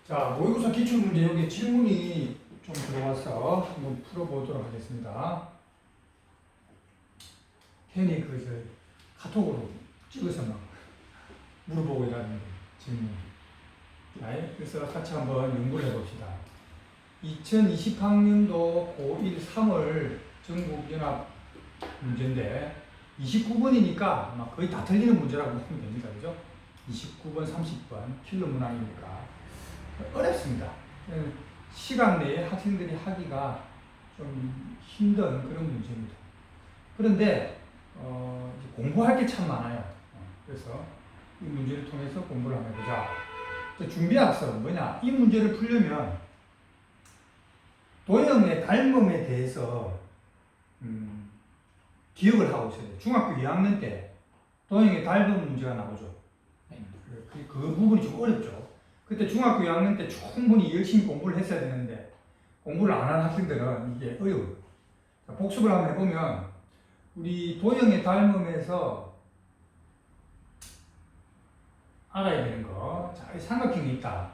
자, 모의고사 기출문제 여기 질문이 좀 들어와서 한번 풀어보도록 하겠습니다. 괜히 카톡으로 찍어서 막 물어보고 이러는 질문. 자, 그래서 같이 한번 연구를 해봅시다. 2020학년도 고1 3월 전국연합 문제인데 29번이니까 아마 거의 다 틀리는 문제라고 보면 됩니다. 그죠? 29번, 30번 킬러 문항이니까 어렵습니다. 시간 내에 학생들이 하기가 좀 힘든 그런 문제입니다. 그런데 공부할 게 참 많아요. 그래서 이 문제를 통해서 공부를 한번 해보자. 준비학습은 뭐냐? 이 문제를 풀려면 도형의 닮음에 대해서 기억을 하고 있어야 돼요. 중학교 2학년 때 도형의 닮음 문제가 나오죠. 그 부분이 좀 어렵죠. 그때 중학교 2학년 때 충분히 열심히 공부를 했어야 되는데 공부를 안 하는 학생들은 이게 어려워요. 복습을 한번 해보면 우리 도형의 닮음에서 알아야 되는 거, 자, 이 삼각형이 있다.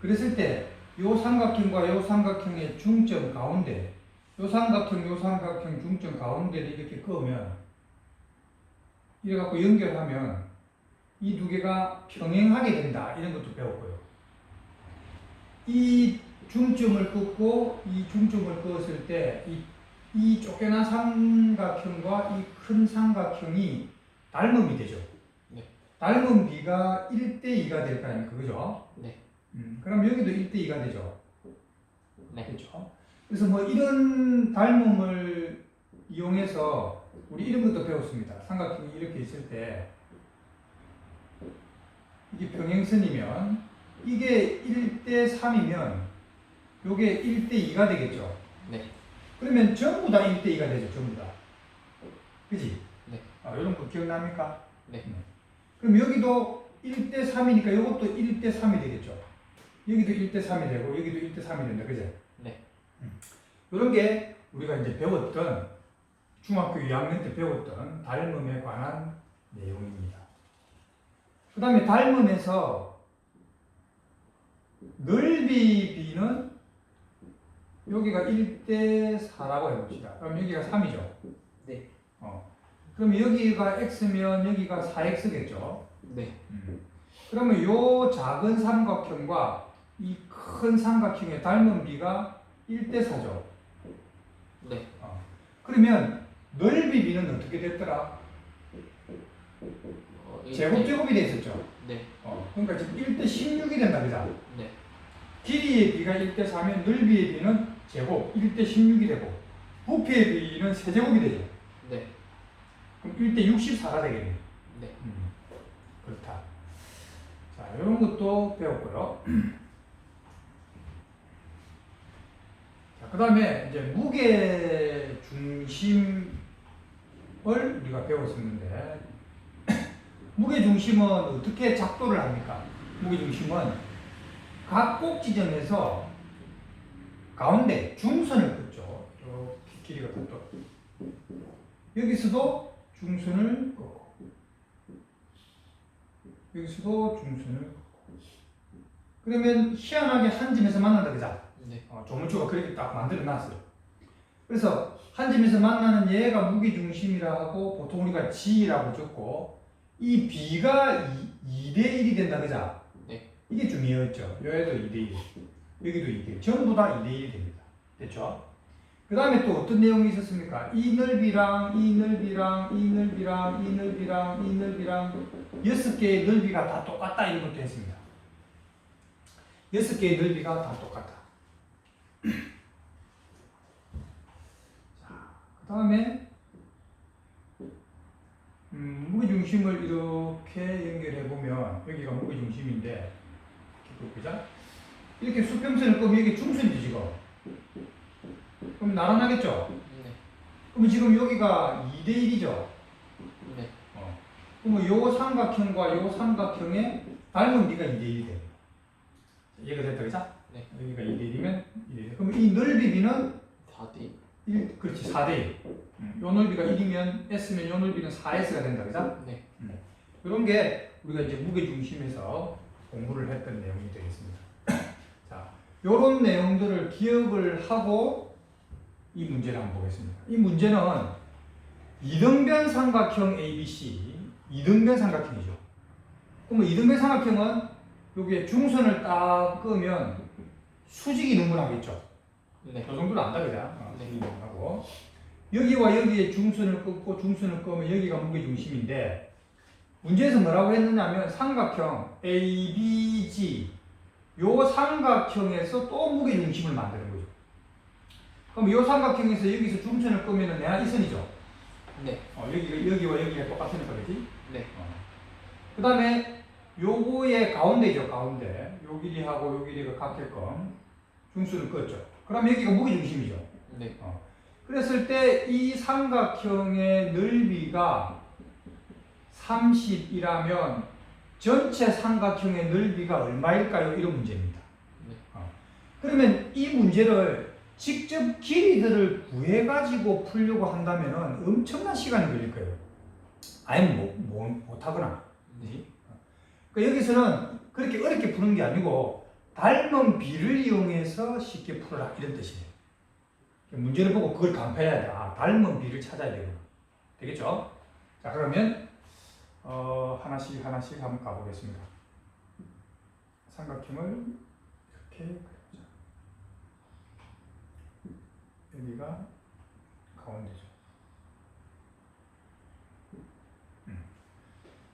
그랬을 때 이 삼각형과 이 삼각형의 중점 가운데, 이 삼각형, 이 삼각형 중점 가운데를 이렇게 그으면 이래 갖고 연결하면 이 두 개가 평행하게 된다. 이런 것도 배웠고요. 이 중점을 긋고 이 중점을 그었을 때 이 쫓겨난 삼각형과 이 큰 삼각형이 닮음이 되죠. 네. 닮은 비가 1대2가 될 거 아닙니까? 그죠? 네. 그럼 여기도 1대2가 되죠. 네. 그렇죠? 그래서 뭐 이런 닮음을 이용해서 우리 이런 것도 배웠습니다. 삼각형이 이렇게 있을 때 이게 평행선이면 이게 1대3이면 이게 1대2가 되겠죠. 네. 그러면 전부 다 1대2가 되죠. 전부 다. 그지? 네. 이런 거 기억납니까? 네. 그럼 여기도 1대3이니까 이것도 1대3이 되겠죠. 여기도 1대3이 되고 여기도 1대3이 된다. 그죠? 네. 이런 게 우리가 이제 배웠던 중학교 2학년 때 배웠던 닮음에 관한 내용입니다. 그 다음에 닮음에서 넓이 B는 여기가 1대4라고 해봅시다. 그럼 여기가 3이죠? 네. 그럼 여기가 X면 여기가 4X겠죠? 네. 그러면 요 작은 삼각형과 이 큰 삼각형의 닮은 B가 1대4죠? 네. 그러면 넓이 B는 어떻게 됐더라? 제곱제곱이 돼 있었죠? 네. 그러니까 지금 1대16이 된다, 그죠? 네. 길이의 B가 1대4면 넓이의 B는 제곱, 1대16이 되고 부피의 B는 세제곱이 되죠? 네. 그럼 1대64가 되겠네요. 네. 그렇다. 자, 이런 것도 배웠고요. 자, 그 다음에 이제 무게 중심을 우리가 배웠었는데, 무게 중심은 어떻게 작도를 합니까? 무게 중심은 각 꼭지점에서 가운데 중선을 긋죠. 이렇게 길이가 긋죠. 여기서도 중선을 긋고, 여기서도 중선을 긋고. 그러면 희한하게 한 점에서 만난다, 그죠? 네. 조물주가 그렇게 딱 만들어 놨어요. 그래서 한 점에서 만나는 얘가 무게중심이라 하고 보통 우리가 G라고 적고 이 B가 2대1이 된다, 그죠? 네. 이게 중요했죠. 여기도 2대1, 여기도 2대1, 전부 다 2대1이 됩니다. 됐죠? 그 다음에 또 어떤 내용이 있었습니까? 이 넓이랑 이 넓이랑 이 넓이랑 이 넓이랑 이 넓이랑 6개의 넓이가 다 똑같다, 이런 것도 했습니다. 6개의 넓이가 다 똑같다. 자, 그 다음에 무게중심을 이렇게 연결해 보면 여기가 무게중심인데 그죠? 이렇게 수평선을 끄면 여기 중선이죠, 지금. 그럼 나란하겠죠? 네. 그럼 지금 여기가 2대1이죠? 네. 그러면 요 삼각형과 요 삼각형의 닮은 비가 2대1이 돼요. 이해가 됐다, 그죠? 네. 여기가 2대1이면 2대1. 그럼 이 넓이 B는 4대 1, 그렇지, 4대1. 요 넓이가 1이면 S면 요 넓이는 4S가 된다, 그죠? 네. 이런 게 우리가 이제 무게중심에서 공부를 했던 내용이 되겠습니다. 요런 내용들을 기억을 하고 이 문제를 한번 보겠습니다. 이 문제는 이등변 삼각형 ABC, 이등변 삼각형이죠. 그러면 이등변 삼각형은 여기에 중선을 딱 끄면 수직이 능분하겠죠. 네. 그 정도는 안다 그죠? 네. 수직이 능분하고 여기와 여기에 중선을 끊고 중선을 끄면 여기가 무게중심인데 문제에서 뭐라고 했느냐면 삼각형 ABG 요 삼각형에서 또 무게중심을 만드는 거죠. 그럼 요 삼각형에서 여기서 중선을 끄면 내가 이 선이죠. 네. 여기와 여기가 똑같으니까 그지? 네. 그 다음에 요거의 가운데죠. 가운데 요 길이하고 요 길이가 같게끔 중수를 껐죠. 그럼 여기가 무게중심이죠. 네. 그랬을 때 이 삼각형의 넓이가 30이라면 전체 삼각형의 넓이가 얼마일까요? 이런 문제입니다. 네. 그러면 이 문제를 직접 길이들을 구해가지고 풀려고 한다면 엄청난 시간이 걸릴 거예요. 아예 못하거나. 네. 그러니까 여기서는 그렇게 어렵게 푸는 게 아니고 닮은 비를 이용해서 쉽게 풀어라 이런 뜻이에요. 문제를 보고 그걸 간파해야 돼. 아, 닮은 비를 찾아야 되구나. 되겠죠? 자, 그러면 하나씩 한번 가보겠습니다. 삼각형을 이렇게 그려보자. 여기가 가운데죠.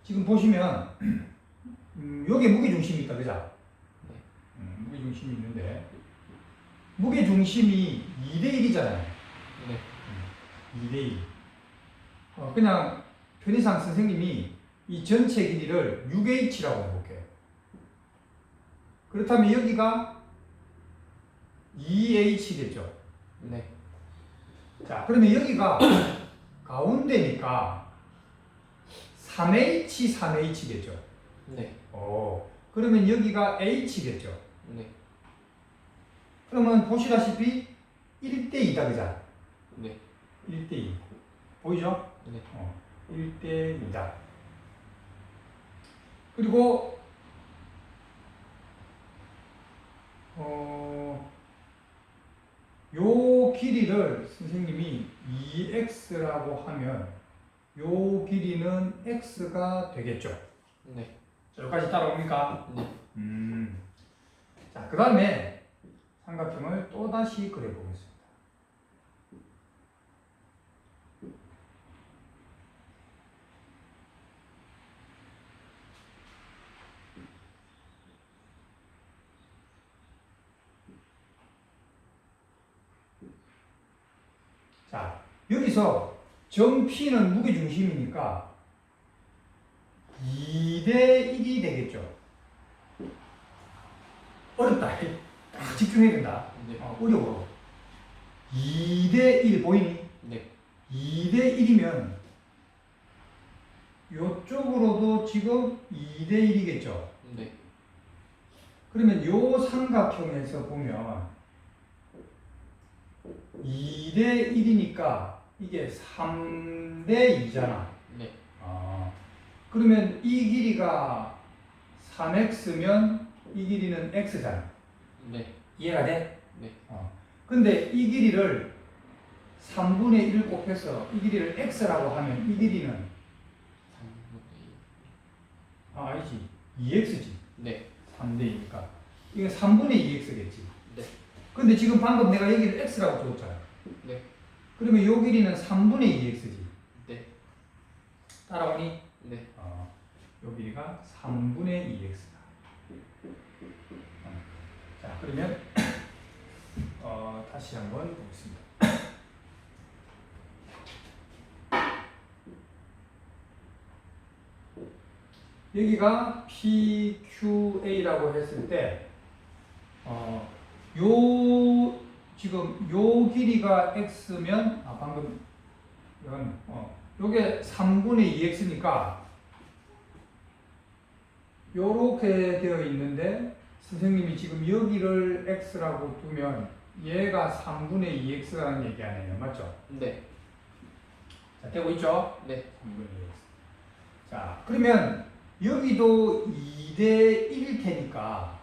지금 보시면 여기에 무게중심이 있다, 그죠? 무게중심이 있는데 무게중심이 2대1이잖아요. 네. 2대1. 그냥 편의상 선생님이 이 전체 길이를 6h라고 해볼게요. 그렇다면 여기가 2h겠죠. 네. 자, 그러면 여기가 가운데니까 3h, 3h겠죠. 네. 그러면 여기가 h겠죠. 네. 그러면 보시다시피 1대2다, 그죠? 네. 1대2. 보이죠? 네. 1대2다. 그리고 요 길이를 선생님이 2x라고 하면 요 길이는 x가 되겠죠. 네. 자, 여기까지 따라옵니까? 네. 자, 그 다음에 삼각형을 또 다시 그려보겠습니다. 자, 여기서 점 P는 무게중심이니까 2대1이 되겠죠. 어렵다. 딱 집중해야 된다. 네. 어려워. 2대1 보이니? 네. 2대1이면 이쪽으로도 지금 2대1이겠죠. 네. 그러면 요 삼각형에서 보면 2대1이니까 이게 3대2잖아. 네. 그러면 이 길이가 3x면 이 길이는 x잖아. 네. 이해가 돼? 네. 근데 이 길이를 3분의 1을 곱해서 이 길이를 x라고 하면 이 길이는 아니지. 2x지. 네. 3대이니까. 이게 3분의 2x겠지. 네. 근데 지금 방금 내가 여기를 x라고 줬잖아. 네. 그러면 요 길이는 3분의 2x지. 네. 따라오니? 네. 요 길이가 3분의 2x다. 자, 그러면 다시 한번 보겠습니다. 여기가 PQA라고 했을 때, 지금 요 길이가 x면, 방금, 이건, 요게 3분의 2x니까, 요렇게 되어 있는데, 선생님이 지금 여기를 x라고 두면, 얘가 3분의 2x라는 얘기 아니에요. 맞죠? 네. 자, 되고 있죠? 네. 3분의 2x. 자, 그러면, 여기도 2대 1일 테니까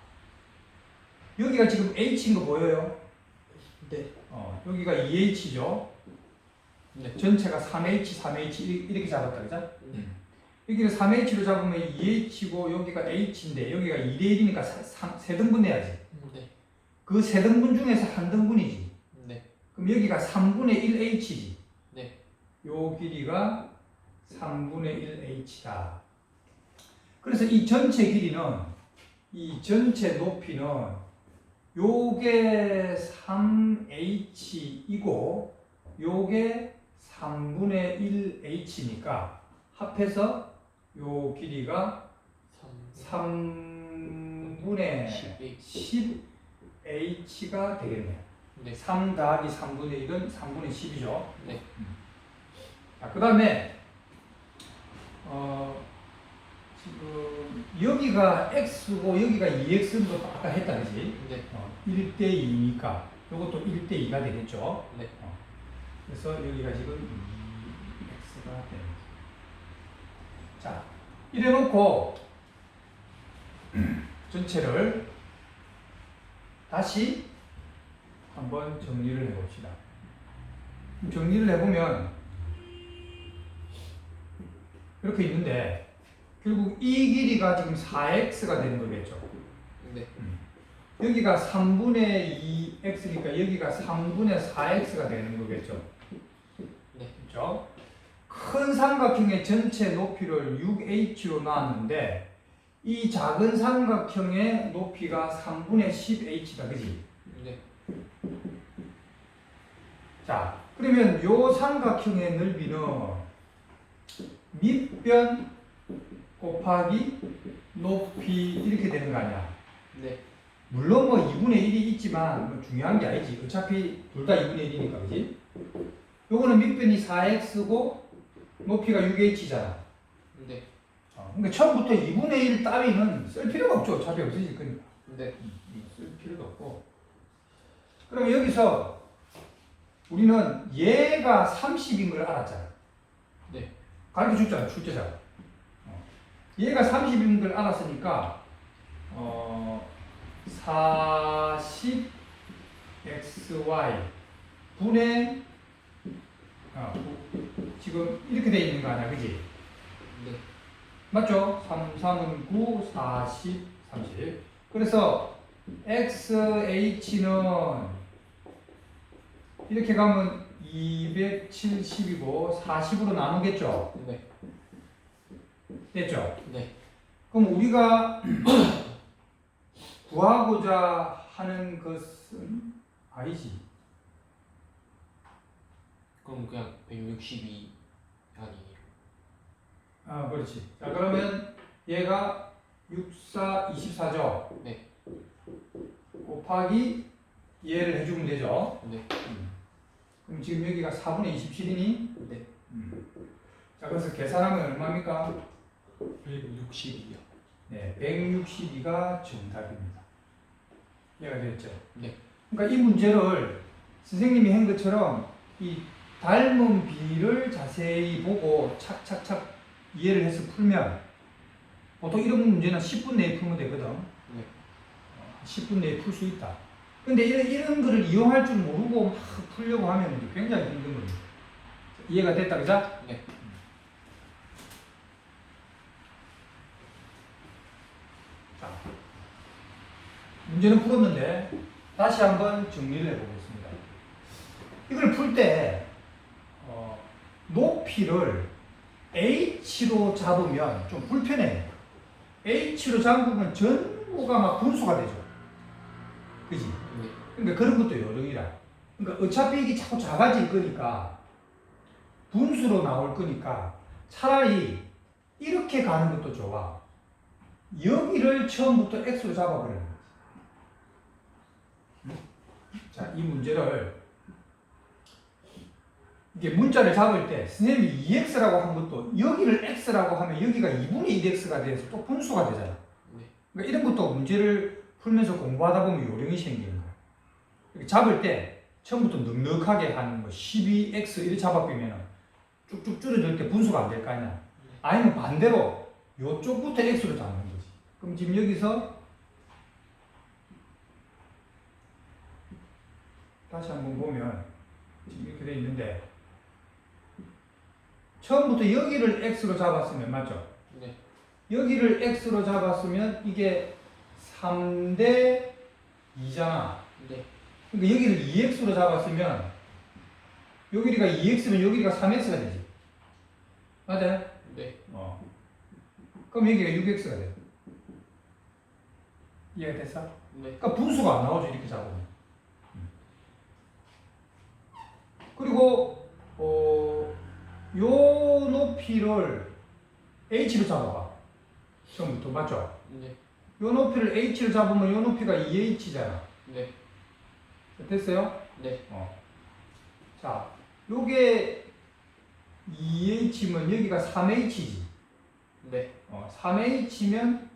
여기가 지금 H인 거 보여요? 네. 여기가 2H죠. 네. 전체가 3H, 3H 이렇게 잡았다, 그죠? 네. 여기를 3H로 잡으면 2H고 여기가 H인데 여기가 2대 1이니까 세 등분 내야지. 네. 그 세 등분 중에서 한 등분이지. 네. 그럼 여기가 3분의 1H지. 네. 요 길이가 3분의 1H다. 그래서 이 전체 길이는, 이 전체 높이는 요게 3H이고 요게 3분의 1H니까 합해서 요 길이가 3분의 10H가 되겠네요. 네. 3 더하기 3분의 1은 3분의 10이죠. 네. 자, 그 다음에 지금 여기가 x고 여기가 2x도 아까 했다, 그지? 네. 1대 2니까 이것도 1대 2가 되겠죠. 네. 그래서 여기가 지금 2x가 되는 거죠. 자, 이래 놓고 전체를 다시 한번 정리를 해봅시다. 정리를 해보면 이렇게 있는데 결국 이 길이가 지금 4x가 되는 거겠죠. 네. 여기가 3분의 2x니까 여기가 3분의 4x가 되는 거겠죠. 네. 그렇죠? 큰 삼각형의 전체 높이를 6h로 놨는데 이 작은 삼각형의 높이가 3분의 10h다, 그지? 네. 자, 그러면 요 삼각형의 넓이는 밑변 곱하기 높이 이렇게 되는 거 아니야? 네. 물론 뭐 2분의 1이 있지만 뭐 중요한 게 아니지. 어차피 둘 다 2분의 1이니까, 그지? 요거는 밑변이 4x고 높이가 6h잖아. 네. 그러니까 처음부터 2분의 1 따위는 쓸 필요가 없죠. 어차피 없으실 거니까. 네. 쓸 필요도 없고. 그럼 여기서 우리는 얘가 30인 걸 알았잖아. 네. 가르쳐 줬잖아, 출제자가. 얘가 30인 걸 알았으니까 40xy 분의 지금 이렇게 돼 있는 거 아니야, 그지? 네. 맞죠? 3, 3은 9, 40, 30. 그래서 xh는 이렇게 가면 270이고 40으로 나누겠죠? 네. 됐죠? 네. 그럼 우리가 구하고자 하는 것은 아니지. 그럼 그냥 162 아니에요. 그렇지. 자, 그러면 얘가 6, 4, 24죠? 네. 곱하기 얘를 해주면 되죠? 네. 그럼 지금 여기가 4분의 27이니? 네. 자, 그래서 계산하면 얼마입니까? 162요. 네, 162가 정답입니다. 이해가 됐죠? 네. 그러니까 이 문제를 선생님이 한 것처럼 이 닮은 비를 자세히 보고 착착착 이해를 해서 풀면 보통 이런 문제는 10분 내에 풀면 되거든. 네. 10분 내에 풀 수 있다. 근데 이런 거를 이용할 줄 모르고 막 풀려고 하면 굉장히 힘든 겁니다. 이해가 됐다, 그죠? 네. 자, 문제는 풀었는데 다시 한번 정리를 해보겠습니다. 이걸 풀 때 높이를 h로 잡으면 좀 불편해요. h로 잡으면 전부가 막 분수가 되죠. 그지? 네. 그러니까 그런 것도 요령이라. 그러니까 어차피 이게 자꾸 작아질 거니까 분수로 나올 거니까 차라리 이렇게 가는 것도 좋아. 여기를 처음부터 x로 잡아버리는 거지. 자, 이 문제를 이게 문자를 잡을 때 선생님이 2x라고 한 것도 여기를 x라고 하면 여기가 2분의 1x가 돼서 또 분수가 되잖아. 네. 그러니까 이런 것도 문제를 풀면서 공부하다 보면 요령이 생기는 거야. 이렇게 잡을 때 처음부터 넉넉하게 하는 거 12x 이렇게 잡아보면 쭉쭉 줄어들 때 분수가 안 될 거 아니야. 아니면 반대로 이쪽부터 x로 잡는 거지. 그럼 지금 여기서 다시 한번 보면 지금 이렇게 돼 있는데 처음부터 여기를 x로 잡았으면 맞죠? 네. 여기를 x로 잡았으면 이게 3대 2잖아. 네. 그러니까 여기를 2x로 잡았으면 요 길이가 2x면 요 길이가 3x가 되지. 맞아요? 네. 그럼 여기가 6x가 돼. 이해가 됐어? 네. 그러니까 분수가 안 나오죠, 이렇게 잡으면. 그리고 요 높이를 h로 잡아봐. 처음부터 맞죠? 네. 요 높이를 h로 잡으면 요 높이가 2h잖아. 네. 됐어요? 네. 자, 요게 2h면 여기가 3h지. 네. 3h면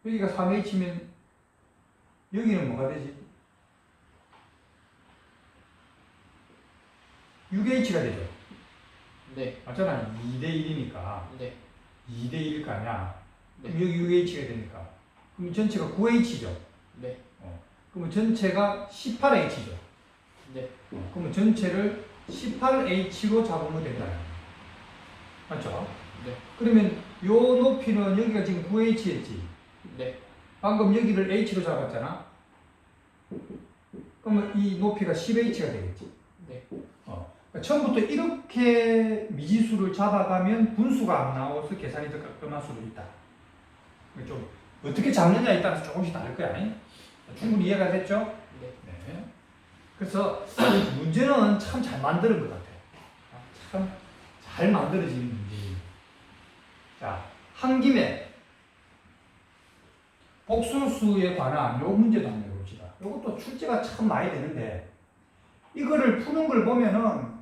여기가 3h면 여기는 뭐가 되지? 6h가 되죠. 네. 맞잖아. 2대 1이니까. 네. 2대 1일 거 아니야. 네. 그럼 여기 6h가 되니까. 그럼 전체가 9h죠. 네. 그러면 전체가 18h죠. 네. 그러면 전체를 18h로 잡으면 된다. 맞죠? 네. 그러면 요 높이는 여기가 지금 9h였지. 네. 방금 여기를 h로 잡았잖아. 그러면 이 높이가 10h가 되겠지. 네. 그러니까 처음부터 이렇게 미지수를 잡아가면 분수가 안 나와서 계산이 더 깔끔할 수도 있다. 좀 어떻게 잡느냐에 따라서 조금씩 다를 거야. 충분히 이해가 됐죠? 네. 네. 그래서 문제는 참 잘 만드는 것 같아. 참 잘 만들어진 문제. 자, 한 김에 복소수에 관한 요 문제도 한번 해봅시다. 요것도 출제가 참 많이 되는데 이거를 푸는 걸 보면은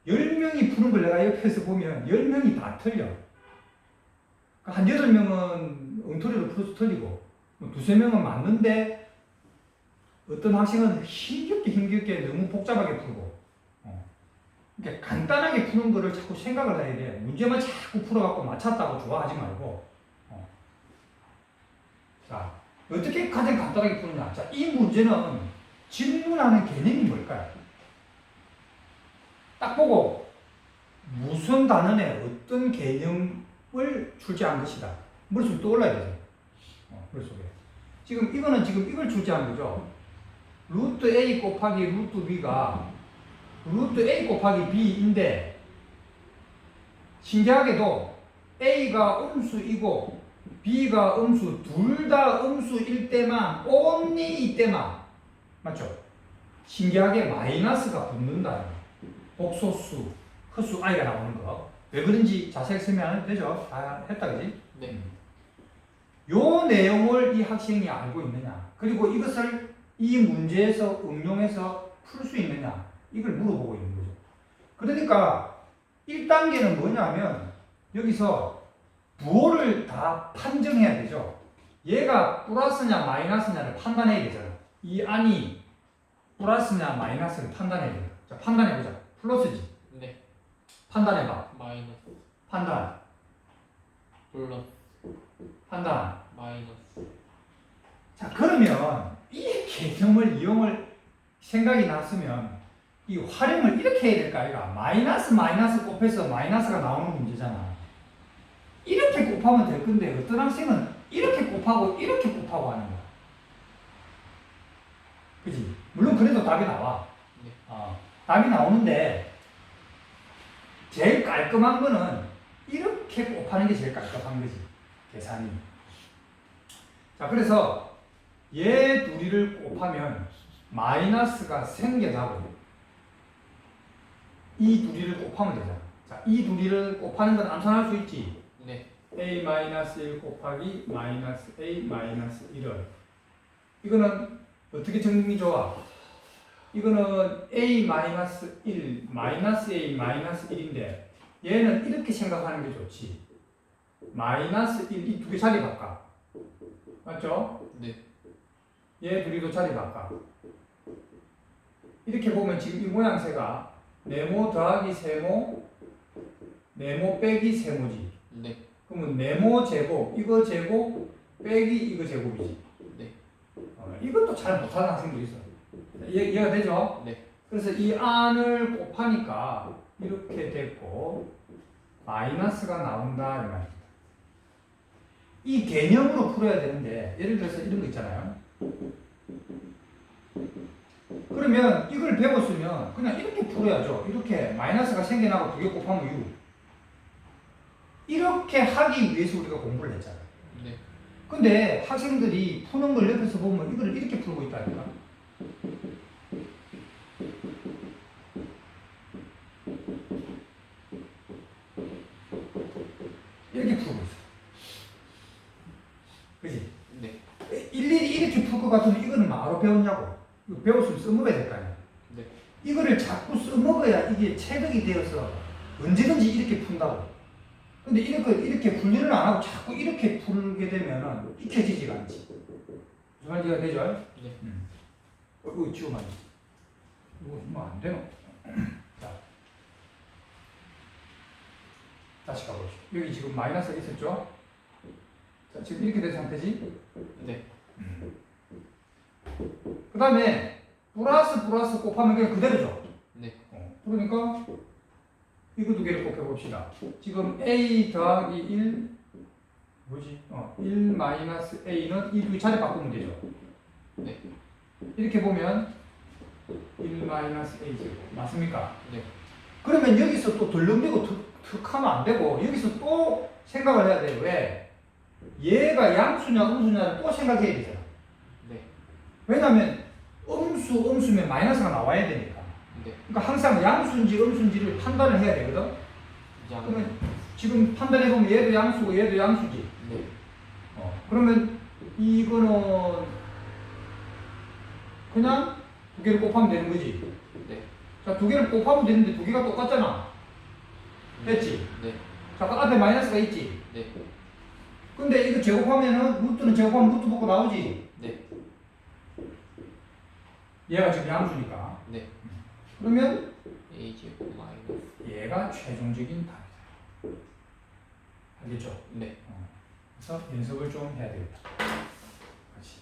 10명이 푸는 걸 내가 옆에서 보면 10명이 다 틀려. 한 8명은 엉터리로 풀어서 틀리고 두세 명은 맞는데 어떤 학생은 힘겹게 너무 복잡하게 풀고 그러니까 간단하게 푸는 거를 자꾸 생각을 해야 돼. 문제만 자꾸 풀어갖고 맞췄다고 좋아하지 말고 자, 어떻게 가장 간단하게 푸느냐. 자, 이 문제는 질문하는 개념이 뭘까요? 딱 보고 무슨 단원에 어떤 개념을 출제한 것이다. 머릿속에 떠올라야 되죠. 머릿속에. 지금 이거는 지금 이걸 출제한 거죠. 루트 A 곱하기 루트 B가 루트 A 곱하기 B인데 신기하게도 A가 음수이고 B가 음수 둘 다 음수일 때만 only 이때만 맞죠? 신기하게 마이너스가 붙는다. 복소수, 헛수 i가 나오는 거. 왜 그런지 자세히 설명 안 해도 되죠? 다 했다 그지? 네. 요 내용을 이 학생이 알고 있느냐 그리고 이것을 이 문제에서 응용해서 풀 수 있느냐 이걸 물어보고 있는 거죠. 그러니까 1단계는 뭐냐면 여기서 부호를 다 판정해야 되죠. 얘가 플러스냐 마이너스냐를 판단해야 되잖아. 이 안이 플러스냐 마이너스를 판단해야 돼요. 자, 판단해보자. 플러스지. 네. 판단해봐. 마이너스. 판단. 플러스. 판단. 마이너스. 자, 그러면 이 개념을 이용을 생각이 났으면 이 활용을 이렇게 해야 될까 아이가? 마이너스 곱해서 마이너스가 나오는 문제잖아. 이렇게 곱하면 될 건데 어떤 학생은 이렇게 곱하고 이렇게 곱하고 하는 거야. 그지? 물론 그래도 답이 나와. 네. 답이 나오는데 제일 깔끔한 거는 이렇게 곱하는 게 제일 깔끔한 거지. 계산이. 자, 그래서 얘 둘이를 곱하면 마이너스가 생겨나고 이 둘이를 곱하면 되잖아. 자, 이 둘이를 곱하는 건 암산할 수 있지. 네. a-1 곱하기 마이너스 a 마이너스 1을 이거는 어떻게 정리 좋아? 이거는 a 마이너스 1 마이너스 a 마이너스 1인데 얘는 이렇게 생각하는 게 좋지. 마이너스 1 이 두 개 자리 바꿔. 맞죠? 네. 얘 둘이도 자리 바꿔. 이렇게 보면 지금 이 모양새가 네모 더하기 세모 네모 빼기 세모지. 네. 그러면 네모 제곱 이거 제곱 빼기 이거 제곱이지. 네. 이것도 잘 못하는 학생도 있어. 이해가 되죠? 네. 그래서 이 안을 곱하니까 이렇게 됐고 마이너스가 나온다 이 말입니다. 이 개념으로 풀어야 되는데 예를 들어서 이런 거 있잖아요. 그러면 이걸 배웠으면 그냥 이렇게 풀어야죠. 이렇게 마이너스가 생겨나고 2개 곱하면 6. 이렇게 하기 위해서 우리가 공부를 했잖아요. 네. 근데 학생들이 푸는 걸 옆에서 보면 이걸 이렇게 풀고 있다니까. 이렇게 풀고 있어. 그지? 네. 일일이 이렇게 풀 것 같으면 이거는 뭐하러 배웠냐고. 이거 배웠으면 써먹어야 될 거 아니야. 네. 이거를 자꾸 써먹어야 이게 체득이 되어서 언제든지 이렇게 푼다고. 근데 이렇게 훈련을 안 하고 자꾸 이렇게 풀게 되면은 익혀지지가 않지. 무슨 말인지가 되죠? 네. 이거 지금 안 돼. 이거 뭐안 되노? 자. 다시 가보시죠. 여기 지금 마이너스가 있었죠? 자, 지금 이렇게 된 상태지? 네. 그 다음에 플러스 곱하면 그냥 그대로죠? 네. 그러니까 이거 두 개를 곱해봅시다. 지금 a 더하기 1 뭐지? 1 마이너스 a는 이 두 자리 바꾸면 되죠? 네. 이렇게 보면 1 마이너스 a 제곱 맞습니까? 네. 그러면 여기서 또 덜렁대고 툭 하면 안 되고 여기서 또 생각을 해야 돼요. 왜? 얘가 양수냐 음수냐를 또 생각해야 되잖아. 네. 왜냐면 음수면 마이너스가 나와야 되니까. 네. 그러니까 항상 양수인지 음수인지를 판단을 해야 되거든. 그러면 지금 판단해 보면 얘도 양수고 얘도 양수지. 네. 그러면 이거는 그냥 두 개를 곱하면 되는 거지. 네. 자, 두 개를 곱하면 되는데 두 개가 똑같잖아. 됐지? 네. 자, 그 앞에 마이너스가 있지. 네. 근데 이거 제곱하면은 루트는 제곱하면 루트 받고 나오지. 네. 얘가 지금 양수니까. 네. 그러면 a 제곱 마이너스. 얘가 최종적인 답이다. 알겠죠? 네. 그래서 연습을 좀 해야 되겠다. 같이.